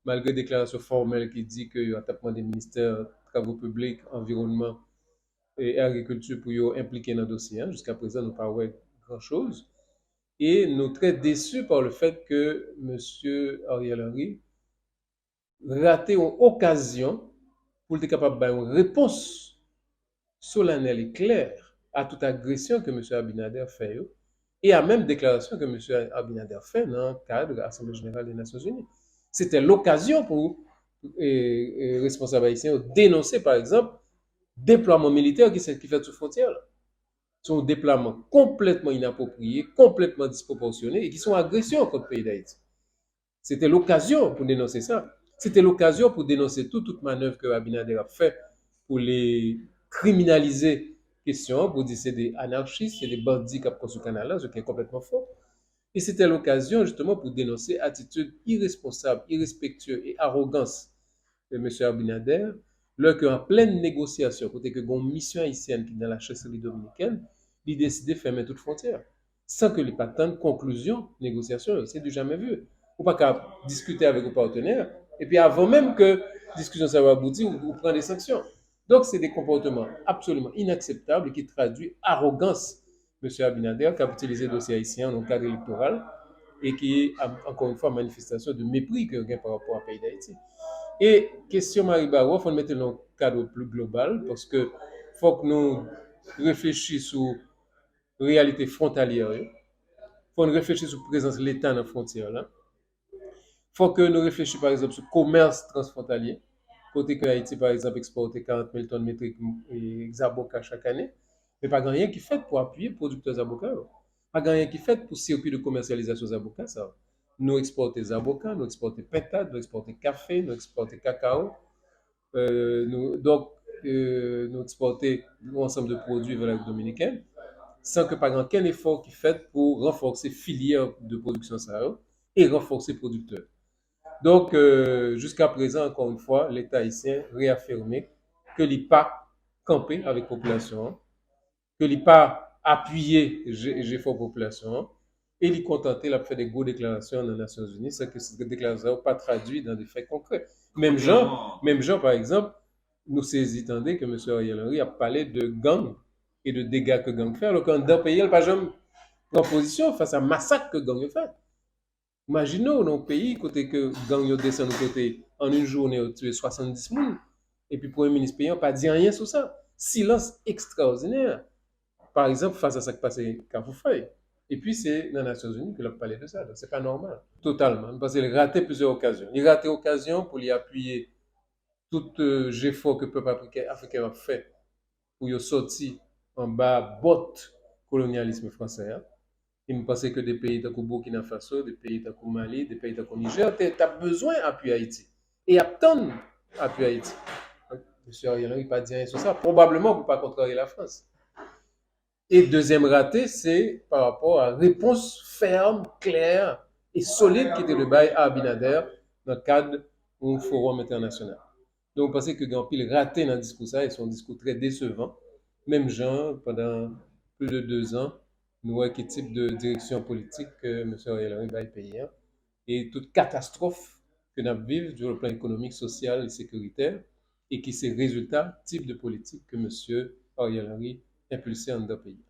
malgré déclaration formelle qui dit qu'il y a un tapement des ministères travaux publics, environnement et agriculture pour y impliquer dans le dossier. Hein. Jusqu'à présent, nous n'avons pas grand-chose. Et nous sommes très déçus par le fait que M. Ariel Henry raté une occasion pour être capable de une réponse solennelle et claire à toute agression que M. Abinader fait et à même déclaration que M. Abinader fait dans le cadre de l'Assemblée générale des Nations unies. C'était l'occasion pour les responsables haïtiens de dénoncer, par exemple, le déploiement militaire qui fait sur frontière. Sont un déploiement complètement inapproprié, complètement disproportionné et qui sont agressions contre le pays d'Haïti. C'était l'occasion pour dénoncer ça. C'était l'occasion pour dénoncer toute manœuvre que Abinader a fait pour les criminaliser. Question pour dire que c'est des anarchistes, c'est des bandits qui ont construit ce canal-là, ce qui est complètement faux. Et c'était l'occasion justement pour dénoncer attitude irresponsable, irrespectueuse et arrogance de M. Abinader, là qu'en pleine négociation, côté que une mission haïtienne qui est dans la chasserie dominicaine, il décidé de fermer toute frontière, sans que les patents de conclusion, négociation, c'est du jamais vu. Ou pas qu'à discuter avec vos partenaires, et puis avant même que la discussion ça va aboutir, vous prenez des sanctions. Donc, c'est des comportements absolument inacceptables et qui traduisent arrogance. M. Abinader, qui a utilisé le dossier haïtien dans le cadre électoral et qui est, encore une fois, manifestation de mépris que y a par rapport au pays d'Haïti. Et question Marie Barrois, il faut le mettre dans un cadre plus global parce que faut que nous réfléchissions sur la réalité frontalière. Il faut nous réfléchir sur la présence de l'État dans la frontière. Il faut que nous réfléchissions par exemple sur le commerce transfrontalier. Côté que Haïti, par exemple, exporte 40 000 tonnes métriques d'avocats chaque année. Mais pas rien qui fait pour appuyer les producteurs d'avocats. Pas rien qui fait pour circuit de commercialisation des avocats. Ça. Nous exportons des avocats, nous exportons pétades, nous exportons café, nous exportons cacao. Nous exporter un ensemble de produits vers la République dominicaine sans que par aucun effort qui fait pour renforcer filière de production ça et renforcer producteurs. Donc, jusqu'à présent, encore une fois, l'État haïtien réaffirmé que l'IPA campé avec la population, que l'IPA appuyé l'effort population, et l'y contenté, il a fait des grosses déclarations dans les Nations Unies, c'est que ces déclarations pas traduites dans des faits concrets. Même Jean, par exemple, nous saisissons que M. Ariel Henry a parlé de gang et de dégâts que gang fait, alors qu'en d'un pays, il n'a pas jamais en position face à massacre que gang fait. Imaginons dans un pays côté que gang yo descend de côté en une journée on tué 70 personnes et puis pour un ministre payant pas dit rien sur ça. Silence extraordinaire. Par exemple face à ce qui passé Cafoufeuille. Et puis c'est dans les Nations Unies que l'on parlé de ça. Donc c'est pas normal. Totalement. Parce qu'il a raté plusieurs occasions. Il a raté occasion pour lui appuyer tout effort que le peuple africain a fait pour y sortir en bas botte colonialisme français. Hein. Il me pensait que des pays comme Burkina Faso, des pays comme Mali, des pays comme Niger, tu as besoin d'appuyer Haïti. Et attendre appui Haïti. Monsieur Ariel Henry n'a pas dit rien sur ça, probablement pour ne pas contrarier la France. Et deuxième raté, c'est par rapport à réponse ferme, claire et solide qui était le bail à Abinader dans le cadre d'un forum international. Donc, on pensait que Gampil raté dans le discours ça et son discours très décevant. Même Jean, pendant plus de 2 ans, nous voyons quel type de direction politique que M. Ariel Henry va payer. Et toute catastrophe que nous vivons sur le plan économique, social et sécuritaire, et qui c'est résultat, type de politique que M. Ariel Henry impulsé en notre pays.